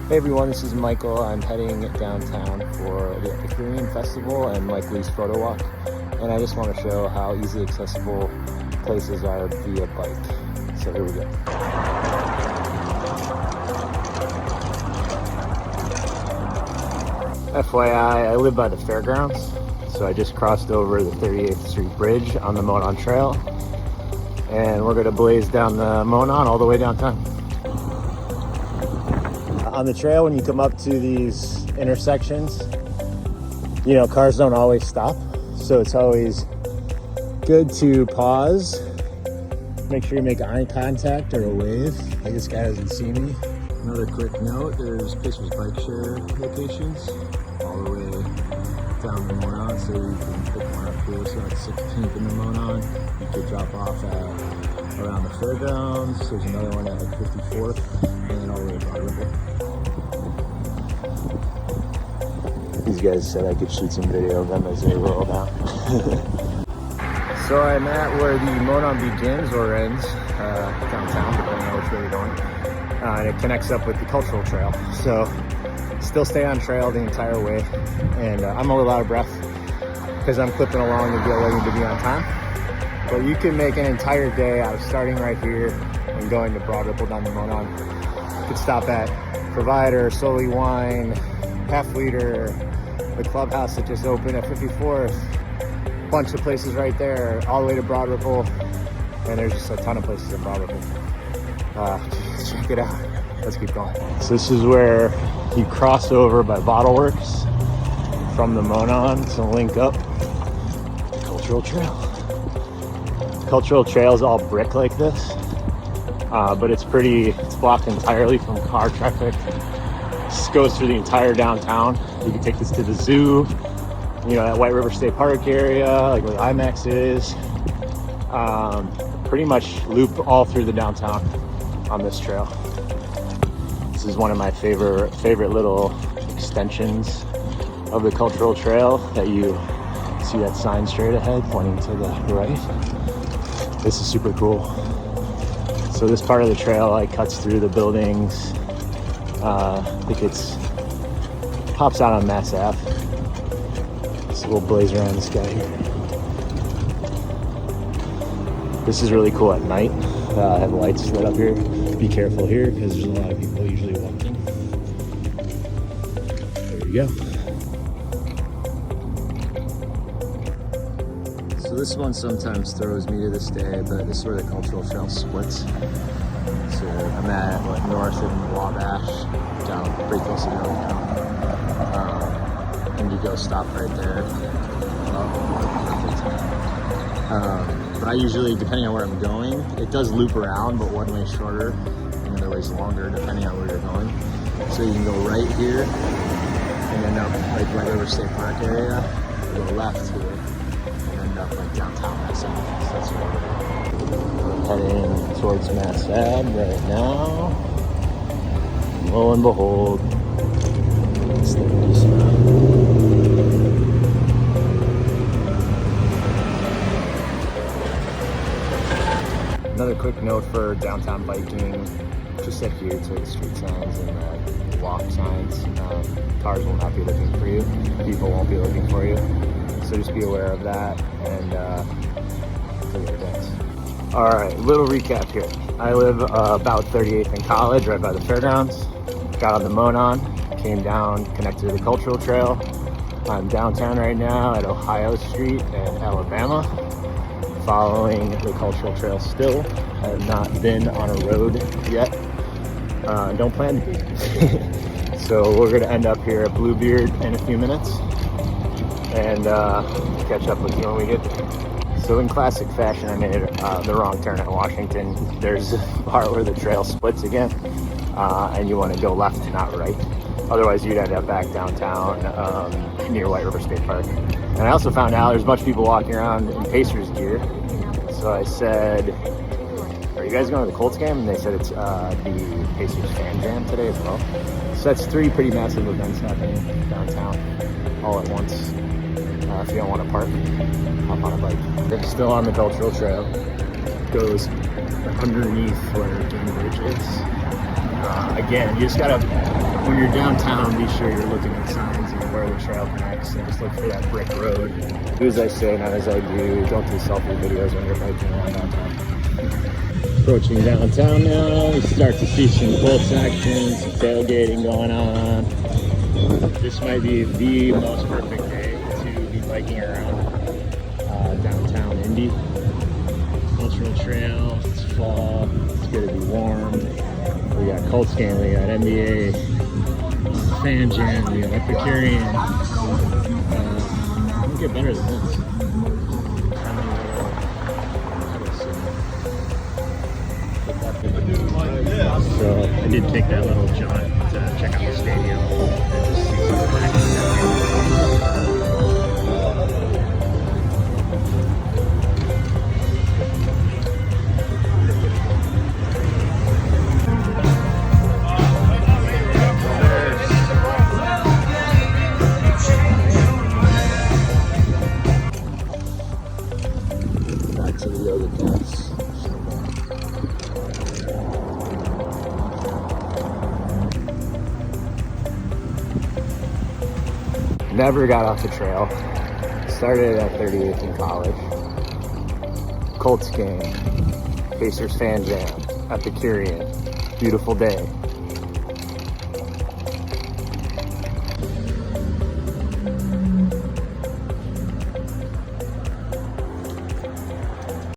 Hey everyone, this is Michael. I'm heading downtown for the Epicurean Festival and Mike Lee's photo walk. And I just want to show how easily accessible places are via bike. So here we go. FYI, I live by the fairgrounds. So I just crossed over the 38th Street Bridge on the Monon Trail. And we're going to blaze down the Monon all the way downtown. On the trail, when you come up to these intersections, you know, cars don't always stop. So it's always good to pause, make sure you make eye contact or a wave, like this guy doesn't see me. Another quick note, there's Pacers bike share locations all the way down the Monon, so you can pick one up here. So that's 16th in the Monon. You could drop off at around the fairgrounds. There's another one at like 54th, and then all the way to Broad Ripple. These guys said I could shoot some video of them as they roll down. So I'm at where the Monon begins or ends, downtown, depending on which way you're going. And it connects up with the cultural trail. So still stay on trail the entire way. And I'm a little out of breath because I'm clipping along and get ready to be on time. But you can make an entire day out of starting right here and going to Broad Ripple down the Monon. You could stop at Provider, Solely Wine, Half Liter, the clubhouse that just opened at 54th, bunch of places right there, all the way to Broad Ripple, and there's just a ton of places in Broad Ripple. Check it out. Let's keep going. So this is where you cross over by Bottle Works from the Monon to link up the Cultural Trail. The Cultural Trail is all brick like this, but it's blocked entirely from car traffic. This goes through the entire downtown. You can take this to the zoo, you know, that White River State Park area, like where the IMAX is. Pretty much loop all through the downtown on this trail. This is one of my favorite little extensions of the Cultural Trail that you see that sign straight ahead pointing to the right. This is super cool. So this part of the trail like cuts through the buildings. I think pops out on Mass Ave. So we'll blaze around this guy here. This is really cool at night. I have lights lit up here. Be careful here because there's a lot of people usually walking. There you go. So this one sometimes throws me to this day, but this is where the Cultural Trail splits. So I'm at north of Wabash, down pretty close to downtown. And you go stop right there. But I usually, depending on where I'm going, it does loop around, but one way shorter and the other way's longer, depending on where you're going. So you can go right here and end up like White River State Park area, or go left here and end up like downtown Mass Ave. So that's where we're heading towards Mass Ave right now. And lo and behold, it's the East. Another quick note for downtown biking, just adhere to the street signs and the walk signs. Cars will not be looking for you, people won't be looking for you. So just be aware of that and do your best. All right, little recap here. I live about 38th and College, right by the fairgrounds. Got on the Monon, came down, connected to the Cultural Trail. I'm downtown right now at Ohio Street and Alabama, following the Cultural Trail still. I have not been on a road yet. Don't plan to be. So we're gonna end up here at Bluebeard in a few minutes and catch up with you when we get there. So in classic fashion, I made the wrong turn at Washington. There's a part where the trail splits again, and you want to go left, not right. Otherwise, you'd end up back downtown near White River State Park. And I also found out there's a bunch of people walking around in Pacers gear. So I said, are you guys going to the Colts game? And they said it's the Pacers fan jam today as well. So that's 3 pretty massive events happening downtown all at once. If you don't want to park, hop on a bike. They're still on the Cultural Trail. Goes underneath where Game Bridge is. Again, you just gotta, when you're downtown, be sure you're looking at signs and where the trail connects, and just look for that brick road. Do as I say, not as I do. Don't do selfie videos when you're biking around downtown. Approaching downtown now, you start to see some cool sections, some tailgating going on. This might be the most perfect day to be biking around downtown Indy. Cultural trail, it's fall, it's gonna be warm. We got Colts game, we got NBA, Fan Jam, we got Epicurean. Don't get better than this. So I did take that little jaunt to check out the stadium and just see some of the action. Back to the yoga class. Never got off the trail. Started at 38th in college. Colts game. Pacers Fan Jam. Epicurean. Beautiful day.